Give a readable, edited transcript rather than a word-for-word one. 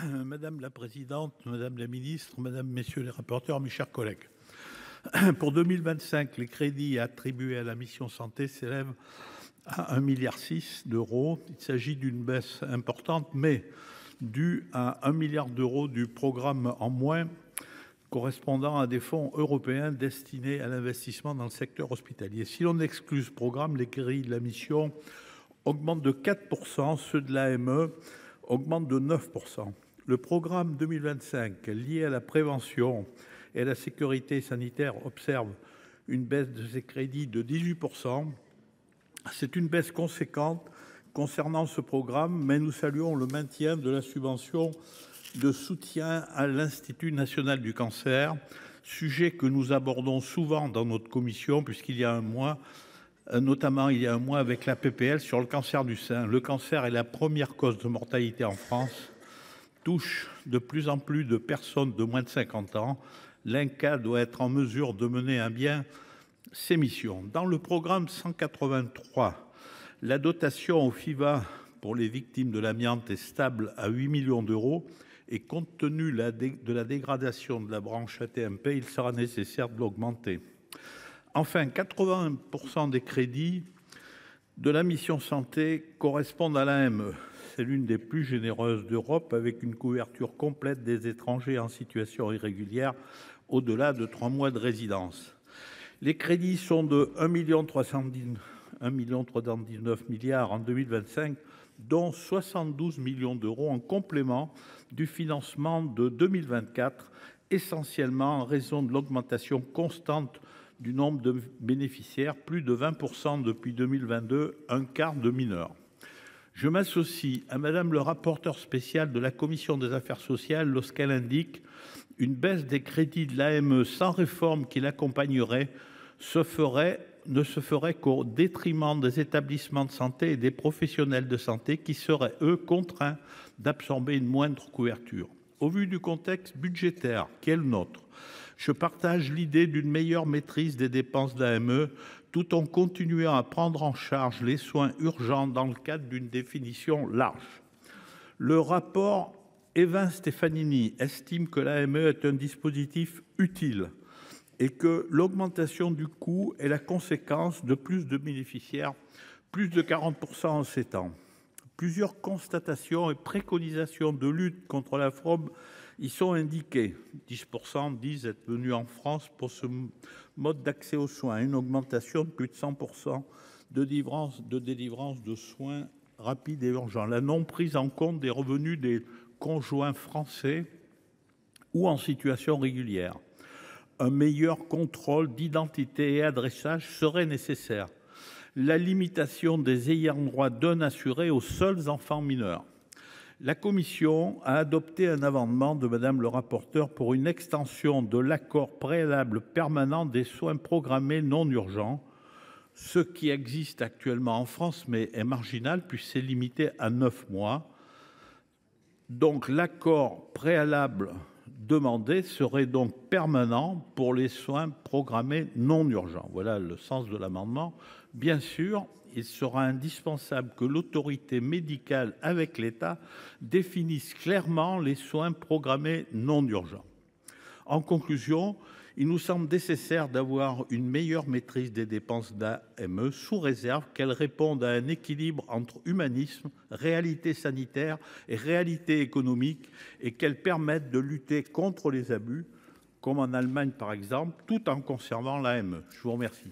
Madame la présidente, madame la ministre, madame, messieurs les rapporteurs, mes chers collègues. Pour 2025, les crédits attribués à la mission santé s'élèvent à 1,6 milliard d'euros. Il s'agit d'une baisse importante, mais due à 1 milliard d'euros du programme en moins correspondant à des fonds européens destinés à l'investissement dans le secteur hospitalier. Si l'on exclut ce programme, les crédits de la mission augmentent de 4%, ceux de l'AME augmentent de 9%. Le programme 2025 lié à la prévention et à la sécurité sanitaire observe une baisse de ses crédits de 18%. C'est une baisse conséquente concernant ce programme, mais nous saluons le maintien de la subvention de soutien à l'Institut national du cancer, sujet que nous abordons souvent dans notre commission, puisqu'il y a un mois, notamment il y a un mois avec la PPL sur le cancer du sein. Le cancer est la première cause de mortalité en France, touche de plus en plus de personnes de moins de 50 ans. L'INCa doit être en mesure de mener à bien ses missions. Dans le programme 183, la dotation au FIVA pour les victimes de l'amiante est stable à 8 millions d'euros et compte tenu de la dégradation de la branche AT-MP, il sera nécessaire de l'augmenter. Enfin, 80% des crédits de la mission santé correspondent à l'AME. C'est l'une des plus généreuses d'Europe, avec une couverture complète des étrangers en situation irrégulière au-delà de 3 mois de résidence. Les crédits sont de 1,319 milliard en 2025, dont 72 millions d'euros en complément du financement de 2024, essentiellement en raison de l'augmentation constante du nombre de bénéficiaires, plus de 20% depuis 2022, un quart de mineurs. Je m'associe à Madame le rapporteur spécial de la Commission des affaires sociales lorsqu'elle indique une baisse des crédits de l'AME sans réforme qui l'accompagnerait ne se ferait qu'au détriment des établissements de santé et des professionnels de santé qui seraient, eux, contraints d'absorber une moindre couverture. Au vu du contexte budgétaire qui est le nôtre, je partage l'idée d'une meilleure maîtrise des dépenses d'AME tout en continuant à prendre en charge les soins urgents dans le cadre d'une définition large. Le rapport Évin-Stefanini estime que l'AME est un dispositif utile et que l'augmentation du coût est la conséquence de plus de bénéficiaires, plus de 40% en 7 ans. Plusieurs constatations et préconisations de lutte contre la fraude y sont indiquées. 10% disent être venus en France pour ce mode d'accès aux soins, une augmentation de plus de 100% de délivrance de soins rapides et urgents. La non prise en compte des revenus des conjoints français ou en situation régulière. Un meilleur contrôle d'identité et adressage serait nécessaire. La limitation des ayants droit d'un assuré aux seuls enfants mineurs. La commission a adopté un amendement de Madame le rapporteur pour une extension de l'accord préalable permanent des soins programmés non urgents, ce qui existe actuellement en France mais est marginal puis c'est limité à 9 mois. Donc l'accord préalable demandé serait donc permanent pour les soins programmés non urgents. Voilà le sens de l'amendement. Bien sûr, il sera indispensable que l'autorité médicale avec l'État définisse clairement les soins programmés non urgents. En conclusion, il nous semble nécessaire d'avoir une meilleure maîtrise des dépenses d'AME sous réserve qu'elles répondent à un équilibre entre humanisme, réalité sanitaire et réalité économique et qu'elles permettent de lutter contre les abus, comme en Allemagne par exemple, tout en conservant l'AME. Je vous remercie.